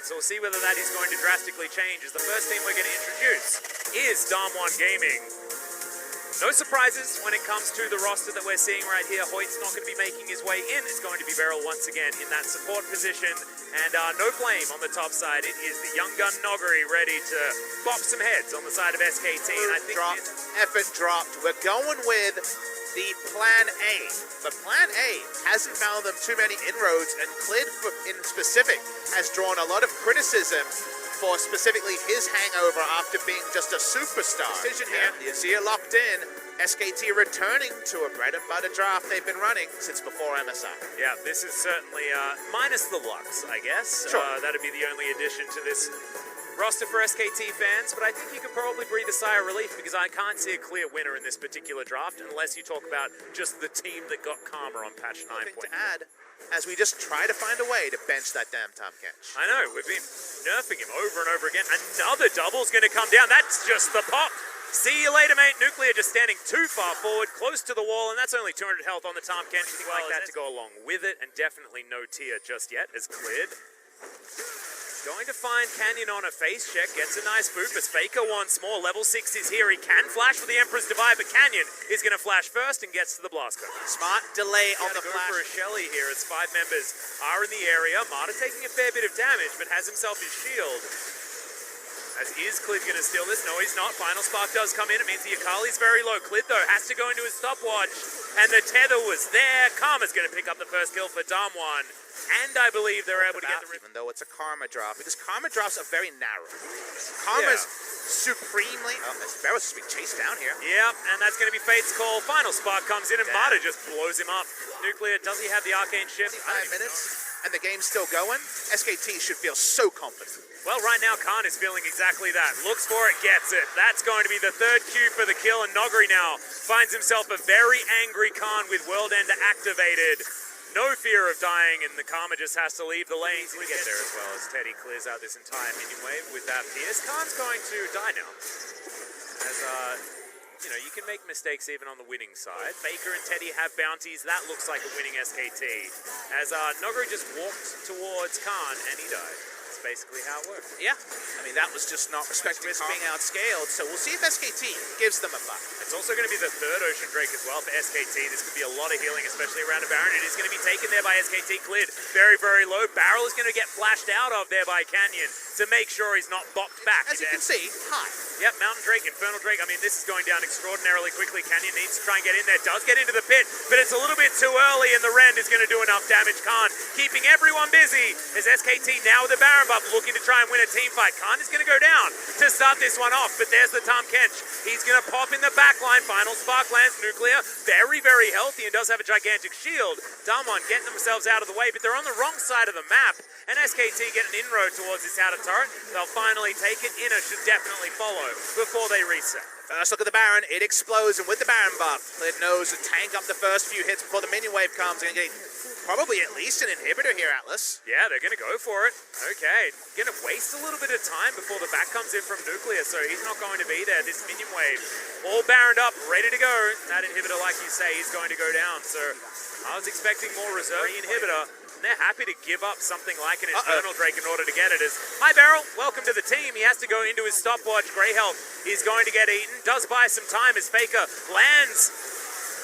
point, so we'll see whether that is going to drastically change, as the first team we're going to introduce is Darm1 Gaming. No surprises when it comes to the roster that we're seeing right here. Hoyt's not going to be making his way in. It's going to be Beryl once again in that support position. And no flame on the top side. It is the young gun Noggery ready to bop some heads on the side of SKT. And I think effort dropped. We're going with the plan A. But plan A hasn't found them too many inroads, and Clid in specific has drawn a lot of criticism for specifically his hangover after being just a superstar. Decision here, you see it locked in. SKT returning to a bread and butter draft they've been running since before MSI. Yeah, this is certainly minus the Lux, I guess. Sure. That'd be the only addition to this roster for SKT fans, but I think you could probably breathe a sigh of relief because I can't see a clear winner in this particular draft unless you talk about just the team that got Karma on patch 9. Nothing to add as we just try to find a way to bench that damn Tom Kench. I know, we've been nerfing him over and over again. Another double's going to come down. That's just the pop. See you later, mate. Nuclear just standing too far forward, close to the wall, and that's only 200 health on the Tom Kench. Anything like that to go along with it, and definitely no tier just yet as cleared. Going to find Canyon on a face check, gets a nice boop as Faker once more. Level 6 is here. He can flash for the Emperor's Divide, but Canyon is going to flash first and gets to the blast cone. Smart delay on the go flash. For a Shelly here as 5 members are in the area. Marta taking a fair bit of damage, but has himself his shield. As is Clid going to steal this? No, he's not. Final Spark does come in. It means the Akali's very low. Clid, though, has to go into his stopwatch. And the tether was there. Karma's going to pick up the first kill for Darm1. And I believe they're able to get the... Even though it's a Karma drop, because Karma drops are very narrow. Karma's supremely... Oh, Barrow's just being chased down here. Yep, and that's going to be Fate's call. Final Spark comes in, and Marta just blows him up. Nuclear, does he have the Arcane Shift? 5 minutes, and the game's still going. SKT should feel so confident. Well, right now, Khan is feeling exactly that. Looks for it, gets it. That's going to be the third Q for the kill, and Noggery now finds himself a very angry Khan with World Ender activated. No fear of dying, and the Karma just has to leave the lane. He's going to get there as well as Teddy clears out this entire minion wave with that Pierce. Khan's going to die now. As, you know, you can make mistakes even on the winning side. Faker and Teddy have bounties. That looks like a winning SKT. As Noggery just walked towards Khan, and he died. Basically how it works. Yeah, I mean, that was just not respecting risk being outscaled, so we'll see if SKT gives them a buff. It's also going to be the third Ocean Drake as well for SKT. This could be a lot of healing, especially around a Baron. It is going to be taken there by SKT. Clid very, very low. Barrel is going to get flashed out of there by Canyon to make sure he's not bopped back. As you can see, high. Yep, Mountain Drake, Infernal Drake. I mean, this is going down extraordinarily quickly. Canyon needs to try and get in there. Does get into the pit, but it's a little bit too early, and the Rend is going to do enough damage. Khan keeping everyone busy as SKT now with the Baron buff looking to try and win a team fight. Khan is going to go down to start this one off, but there's the Tom Kench. He's going to pop in the back line. Final Spark lands. Nuclear very, very healthy and does have a gigantic shield. Darm1 getting themselves out of the way, but they're on the wrong side of the map, and SKT get an inroad towards this outer turret. They'll finally take it. Inner should definitely follow before they reset. First look at the Baron, it explodes, and with the Baron buff, Clid knows to tank up the first few hits before the minion wave comes. They're going to get probably at least an inhibitor here, Atlas. Yeah, they're going to go for it. Okay, going to waste a little bit of time before the back comes in from Nuclear, so he's not going to be there. This minion wave all Baroned up, ready to go. That inhibitor, like you say, is going to go down, so I was expecting more reserve inhibitor. And they're happy to give up something like an Infernal Drake in order to get it. As, hi Beryl, welcome to the team. He has to go into his stopwatch. Grey health, he's going to get eaten. Does buy some time as Faker lands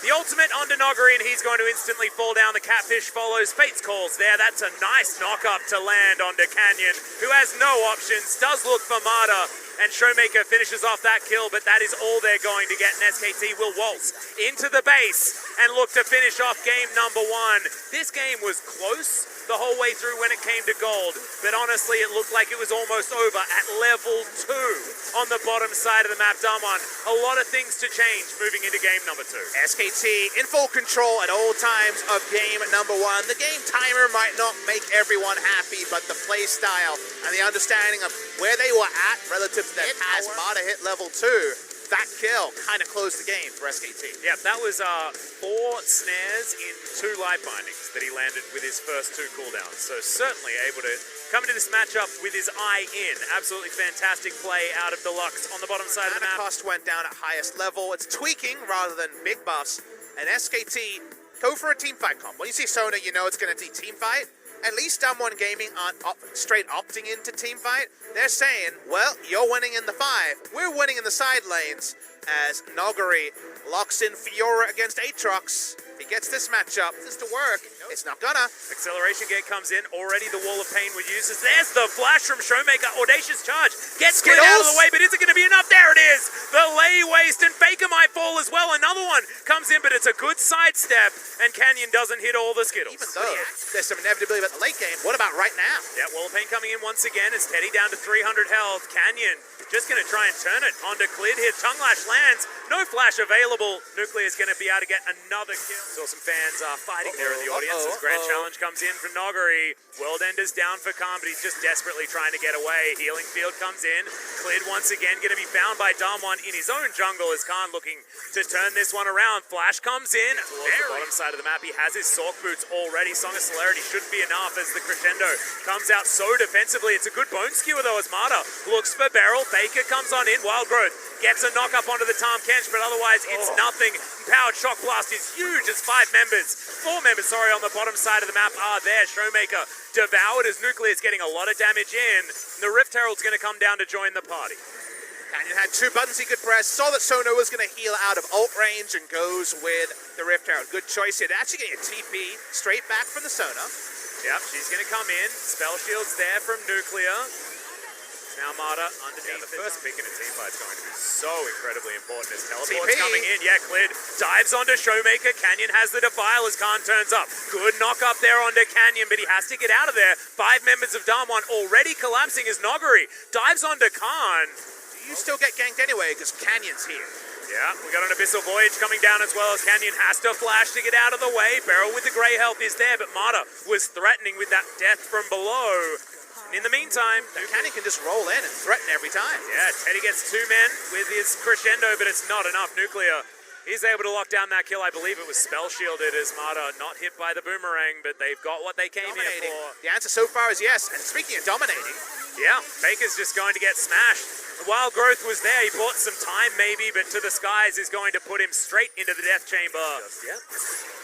the ultimate onto Noggery, and he's going to instantly fall down. The Catfish follows. Fate's calls there. That's a nice knock-up to land onto Canyon, who has no options. Does look for Marta, and Showmaker finishes off that kill, but that is all they're going to get, and SKT will waltz into the base and look to finish off game number 1. This game was close the whole way through when it came to gold, but honestly it looked like it was almost over at level 2 on the bottom side of the map. Darm1, a lot of things to change moving into game number 2. SKT in full control at all times of game number 1. The game timer might not make everyone happy, but the play style and the understanding of where they were at relative to their as Marta hit level 2, that kill kind of closed the game for SKT. Yeah, that was 4 snares in 2 life bindings that he landed with his first 2 cooldowns. So certainly able to come into this matchup with his eye in. Absolutely fantastic play out of Deluxe on the bottom side of the map. Cost went down at highest level. It's tweaking rather than big buffs. And SKT go for a team fight comp. When you see Sona, you know it's going to be team fight. at least Damwon Gaming aren't straight opting into teamfight. They're saying, well, you're winning in the 5, we're winning in the side lanes, as Noguri locks in Fiora against Aatrox. He gets this matchup. This to work. It's not gonna. Acceleration gate comes in. Already the Wall of Pain was used. There's the flash from Showmaker. Audacious charge. Gets Squid out of the way, but is it going to be enough? There it is. The lay waste, and Faker might fall as well. Another one comes in, but it's a good sidestep, and Canyon doesn't hit all the Skittles. Even though there's some inevitability about the late game, what about right now? Yeah, Wall of Pain coming in once again. As Teddy down to 300 health. Canyon just going to try and turn it onto Clid here. Tongue Lash lands. No flash available. Nuclear is going to be able to get another kill. Saw some fans fighting there in the audience as Grand Challenge comes in from Noguri. World Ender's down for Khan, but he's just desperately trying to get away. Healing Field comes in. Clid once again going to be found by Damwon in his own jungle as Khan looking to turn this one around. Flash comes in towards the bottom side of the map. He has his Sork Boots already. Song of Celerity shouldn't be enough as the crescendo comes out so defensively. It's a good bone skewer though as Mata looks for Beryl. Faker comes on in. Wild Growth gets a knock up onto the Tom Kench, but otherwise it's nothing. Powered Shock Blast is huge as 4 members, on the bottom side of the map are there. Showmaker devoured as Nuclear is getting a lot of damage in. The Rift Herald's going to come down to join the party. Canyon had 2 buttons he could press, saw that Sono was going to heal out of ult range and goes with the Rift Herald. Good choice here. Actually getting a TP straight back from the Sono. Yep, she's going to come in. Spell Shield's there from Nuclear. Now Mata underneath. The first pick in a team fight is going to be so incredibly important as teleport's coming in. Yeah, Clid dives onto Showmaker. Canyon has the Defile as Khan turns up. Good knock up there onto Canyon, but he has to get out of there. 5 members of Damwon already collapsing as Noguri dives onto Khan. You still get ganked anyway because Canyon's here. Yeah, we got an Abyssal Voyage coming down as well as Canyon has to flash to get out of the way. Beryl with the grey health is there, but Mata was threatening with that death from below. And in the meantime, Canyon can just roll in and threaten every time. Yeah, Teddy gets 2 men with his crescendo, but it's not enough. Nuclear, he's able to lock down that kill. I believe it was spell shielded as Mata not hit by the boomerang, but they've got what they came here for. The answer so far is yes. And speaking of dominating, yeah, Faker's just going to get smashed. Wild Growth was there. He bought some time maybe, but To the Skies is going to put him straight into the death chamber. Yeah.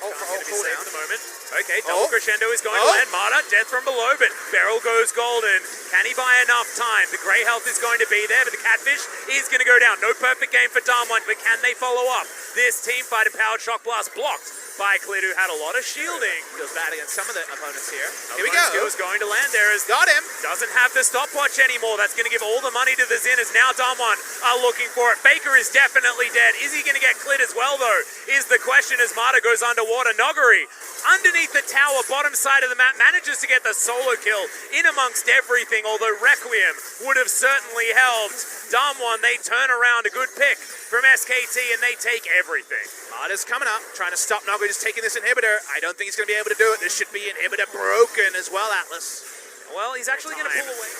Cool down the moment. Okay, double crescendo is going to land. Mata, death from below, but Beryl goes golden. Can he buy enough time? The grey health is going to be there, but the Catfish is going to go down. No perfect game for Damwon, but can they follow up? This team fight and Powered Shock Blast blocked by Clid, who had a lot of shielding. Goes bad against some of the opponents here. Here we go. Skill's going to land there as got him. Doesn't have the stopwatch anymore. That's going to give all the money to the Zin as now Damwon are looking for it. Faker is definitely dead. Is he going to get Clid as well though? Is the question as Mata goes underwater. Noguri underneath the tower, bottom side of the map, manages to get the solo kill in amongst everything, although Requiem would have certainly helped. Damwon, they turn around, a good pick from SKT, and they take everything. Mata's coming up, trying to stop Noguri just taking this inhibitor. I don't think he's going to be able to do it. This should be inhibitor broken as well, Atlas. Well, he's actually going to pull away.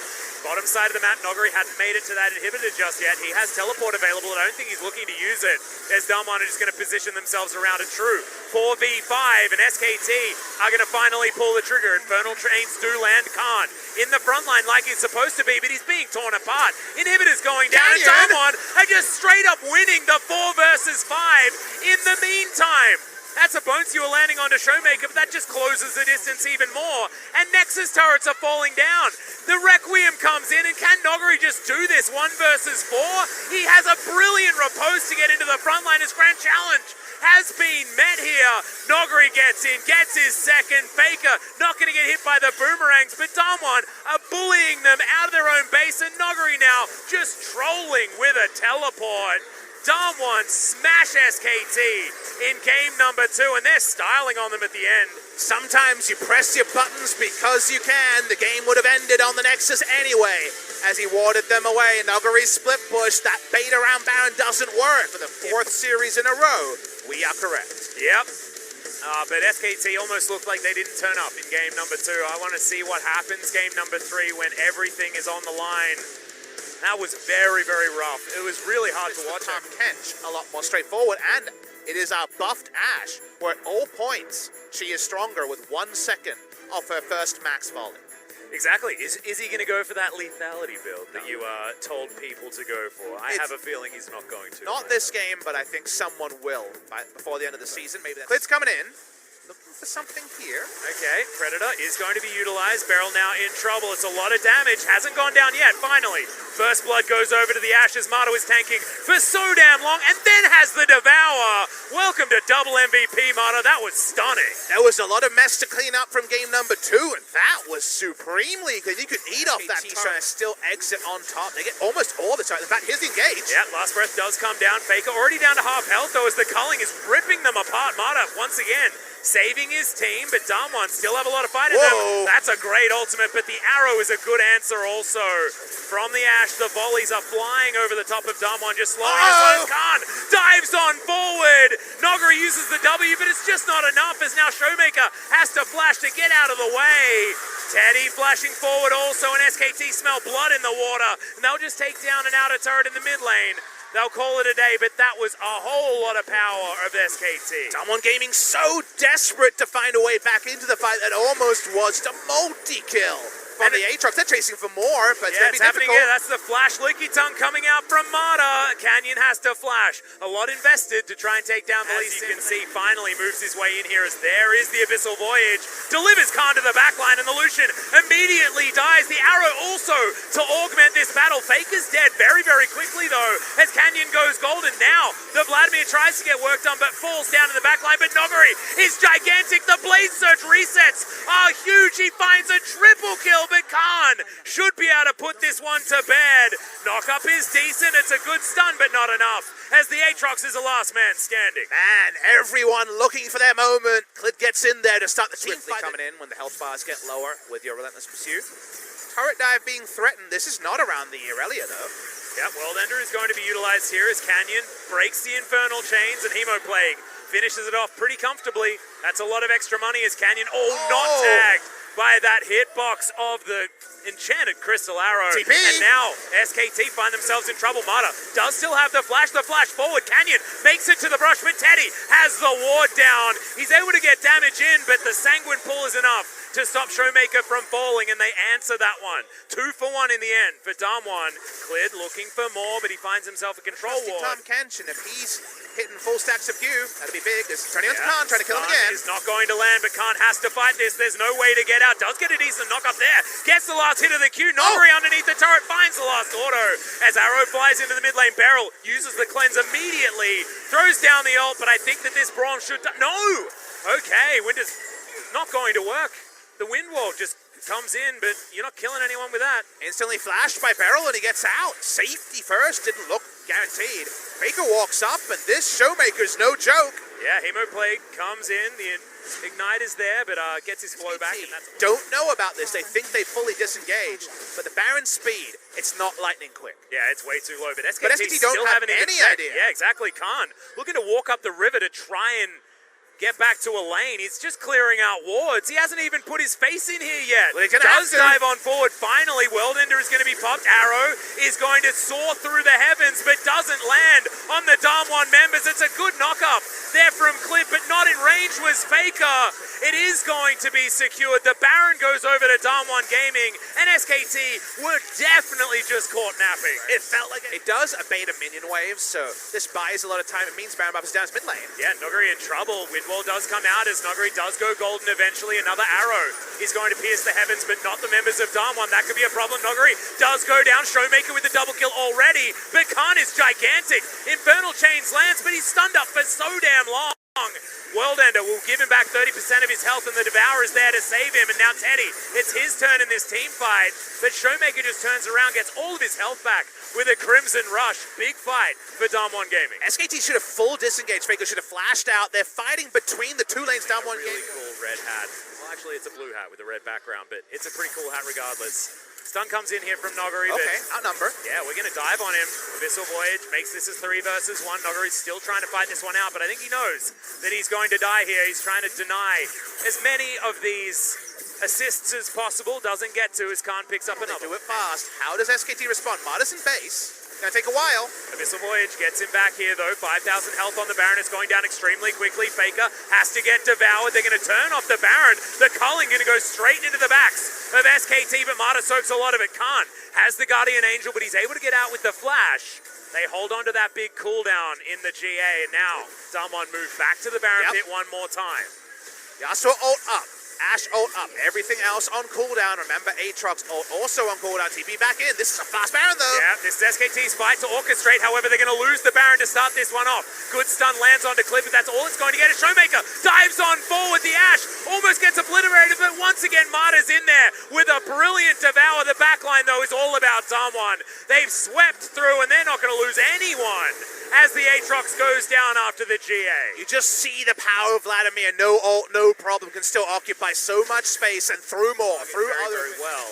Bottom side of the map, Noguri hadn't made it to that inhibitor just yet. He has teleport available, and I don't think he's looking to use it. As Damwon are just going to position themselves around a true 4v5, and SKT are going to finally pull the trigger. Infernal Chains do land Khan in the front line like he's supposed to be, but he's being torn apart. Inhibitor's going down, and Damwon are just straight up winning the 4 versus 5 in the meantime. That's a bone skewer landing onto Showmaker, but that just closes the distance even more. And Nexus turrets are falling down. The Requiem comes in, and can Noguri just do this 1 versus 4? He has a brilliant repose to get into the front line. His grand challenge has been met here. Noguri gets in, gets his second. Faker not going to get hit by the boomerangs, but Damwon are bullying them out of their own base, and Noguri now just trolling with a teleport. Damwon smash SKT in game number 2, and they're styling on them at the end. Sometimes you press your buttons because you can. The game would have ended on the Nexus anyway, as he warded them away. Noguri's split push, that bait around Baron doesn't work for the 4th series in a row. We are correct. Yep. But SKT almost looked like they didn't turn up in game number 2. I want to see what happens game number 3 when everything is on the line. That was very, very rough. It was really hard to watch. Tom Kench, a lot more straightforward, and it is our buffed Ashe, where at all points she is stronger with 1 second of her first max volley. Exactly. Is he going to go for that lethality build that you told people to go for? I have a feeling he's not going to. Not this game, but I think someone will before the end of the season. Maybe that's... Clid's coming in. Looking for something here. Okay, Predator is going to be utilized. Beryl now in trouble. It's a lot of damage. Hasn't gone down yet, finally. First blood goes over to the Ashes. Mato is tanking for so damn long and then has the Devour. Welcome to double MVP, Mato. That was stunning. There was a lot of mess to clean up from game number 2, and that was supremely good. You could eat off that turret and still exit on top. They get almost all the time. In fact, here's the engage. Yeah, last breath does come down. Faker already down to half health, though, as the culling is ripping them apart. Mato, once again, saving his team, but Damwon still have a lot of fight in them. That's a great ultimate, but the arrow is a good answer also. From the Ash, the volleys are flying over the top of Damwon, just slowing as well as Khan dives on forward. Noguri uses the W, but it's just not enough, as now Showmaker has to flash to get out of the way. Teddy flashing forward also, and SKT smell blood in the water, and they'll just take down an outer turret in the mid lane. They'll call it a day, but that was a whole lot of power of SKT. Damwon Gaming so desperate to find a way back into the fight that almost was the multi-kill. From the Aatrox, they're chasing for more, but yeah, it's going to be difficult. Here. That's the flash licky tongue coming out from Mata. Canyon has to flash. A lot invested to try and take down the least. You can see, finally moves his way in here as there is the Abyssal Voyage. Delivers Khan to the backline, and the Lucian immediately dies. The arrow also to augment this battle. Faker's dead very, very quickly, though, as Canyon goes golden. Now, the Vladimir tries to get work done, but falls down to the backline. But Noguri is gigantic. The Blade Surge resets are huge. He finds a triple kill, but Khan should be able to put this one to bed. Knock-up is decent. It's a good stun, but not enough, as the Aatrox is the last man standing. Man, everyone looking for their moment. Clid gets in there to start the team fight. Coming in when the health bars get lower with your relentless pursuit. Turret dive being threatened. This is not around the Irelia, though. Yeah, Worldender is going to be utilized here as Canyon breaks the Infernal Chains, and Hemoplague finishes it off pretty comfortably. That's a lot of extra money as Canyon, not tagged by that hitbox of the enchanted crystal arrow. TP. And now SKT find themselves in trouble. Mata does still have the flash forward. Canyon makes it to the brush, but Teddy has the ward down. He's able to get damage in, but the Sanguine pull is enough to stop Showmaker from falling, and they answer that one. 2 for 1 in the end for Damwon. Clid looking for more, but he finds himself a control ward. Tom Kenshin, if he's hitting full stack subdue, that'll be big. There's turning on to Khan, trying to kill him again. Is not going to land, but Khan has to fight this. There's no way to get out. Does get a decent knock up there. Gets the last hit of the Q. Noguri underneath the turret finds the last auto. As Arrow flies into the mid lane, Beryl uses the cleanse immediately. Throws down the ult, but I think that this bronze should... No! Okay, Winter's not going to work. The wind wall just comes in, but you're not killing anyone with that. Instantly flashed by Beryl, and he gets out. Safety first, didn't look guaranteed. Faker walks up, and this Showmaker's no joke. Yeah, Hemoplague comes in. The Ignite is there, but gets his flow back. And that's don't know about this. They think they fully disengaged, but the Baron's speed, it's not lightning quick. Yeah, it's way too low, but SKT don't still have haven't any even idea. Yeah, exactly. Khan looking to walk up the river to try and get back to a lane. He's just clearing out wards. He hasn't even put his face in here yet. Well, does dive on forward. Finally, Worldender is going to be popped. Arrow is going to soar through the heavens, but doesn't land on the Damwon members. It's a good knock-up there from Clip, but not in range was Faker. It is going to be secured. The Baron goes over to Damwon Gaming, and SKT were definitely just caught napping. It felt like it does abate a minion wave, so this buys a lot of time. It means Baron buff is down his mid lane. Yeah, Noguri in trouble. Windwall does come out as Noguri does go golden eventually. Another arrow is going to pierce the heavens, but not the members of Damwon. That could be a problem. Noguri does go down. Showmaker with the double kill already, but Khan is gigantic. Infernal Chains lands, but he's stunned up for so damn long. Worldender will give him back 30% of his health, and the Devourer is there to save him. And now Teddy, it's his turn in this team fight, but Showmaker just turns around, gets all of his health back with a Crimson Rush. Big fight for Damwon Gaming. SKT should have full disengaged. Faker should have flashed out. They're fighting between the two lanes. Damwon Gaming. Really cool red hat. Well, actually, it's a blue hat with a red background, but it's a pretty cool hat regardless. Stun comes in here from Noguri. Okay, outnumber. Yeah, we're going to dive on him. Abyssal Voyage makes this as 3 versus 1. Noguri's still trying to fight this one out, but I think he knows that he's going to die here. He's trying to deny as many of these assists as possible. Doesn't get to as Khan picks up another. They do it fast. How does SKT respond? Modest in base. Gonna take a while. Abyssal Voyage gets him back here though. 5,000 health on the Baron. Is going down extremely quickly. Faker has to get devoured. They're going to turn off the Baron. The culling going to go straight into the backs of SKT, but Mata soaks a lot of it. Khan has the Guardian Angel, but he's able to get out with the flash. They hold on to that big cooldown in the GA, and now Damwon move back to the Baron pit one more time. Yasuo ult up. Ashe ult up. Everything else on cooldown. Remember, Aatrox ult also on cooldown. TP back in. This is a fast Baron, though. Yeah, this is SKT's fight to orchestrate. However, they're going to lose the Baron to start this one off. Good stun lands onto Cliff, but that's all it's going to get. A Showmaker dives on forward. The Ashe almost gets obliterated, but once again, Marta's in there with a brilliant devour. The backline, though, is all about Damwon. They've swept through, and they're not going to lose anyone as the Aatrox goes down after the GA. You just see the power of Vladimir. No ult, no problem. Can still occupy so much space and through more, through very well.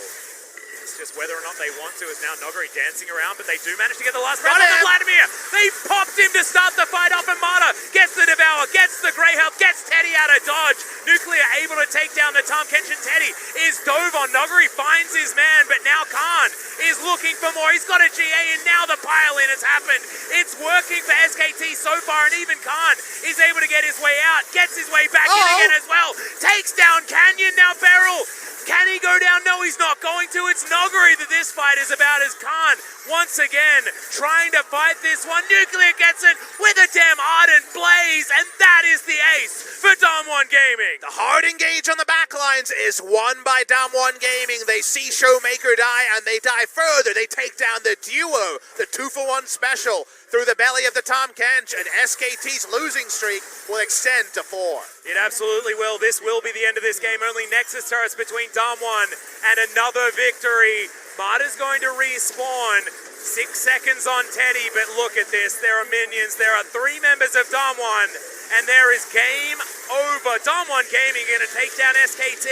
It's just whether or not they want to is now Nogari dancing around, but they do manage to get the last breath on Vladimir. They popped him to start the fight off, and Marta gets the devour, gets the grey health, gets Teddy out of dodge. Nuclear able to take down the Tom Kenshin. Teddy is dove on. Nogari finds his man, but now Khan is looking for more. He's got a GA, and now the pile-in has happened. It's working for SKT so far, and even Khan is able to get his way out, gets his way back in again as well. Takes down Canyon, now Beryl. Can he go down? No, he's not going to. It's Nogari that this fight is about, as Khan once again trying to fight this one. Nuclear gets it with a damn ardent blaze, and that is the ace for Damwon Gaming. The hard engage on the backlines is won by Damwon Gaming. They see Showmaker die, and they die further. They take down the duo, the 2-for-1 special, through the belly of the Tom Kench, and SKT's losing streak will extend to 4. It absolutely will. This will be the end of this game. Only Nexus turrets between Damwon and another victory. Marta's going to respawn. 6 seconds on Teddy, but look at this. There are minions. There are 3 members of Damwon, and there is game over. Damwon Gaming going to take down SKT,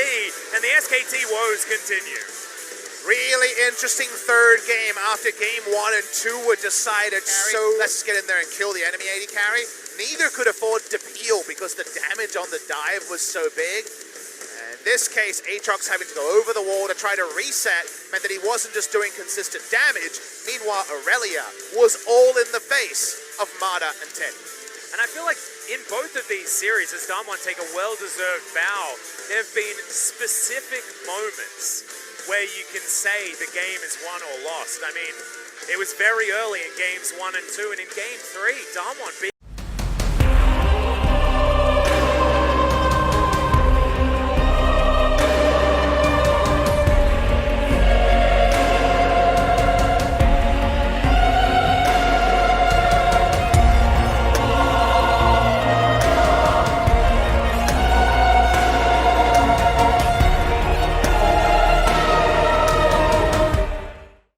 and the SKT woes continue. Really interesting third game after game 1 and 2 were decided. So let's just get in there and kill the enemy AD carry. Neither could afford to peel because the damage on the dive was so big. And in this case, Aatrox having to go over the wall to try to reset meant that he wasn't just doing consistent damage. Meanwhile, Aurelia was all in the face of Marta and Teddy. And I feel like in both of these series, as Damwon take a well-deserved bow, there have been specific moments where you can say the game is won or lost. I mean, it was very early in games 1 and 2, and in game 3, Damwon beat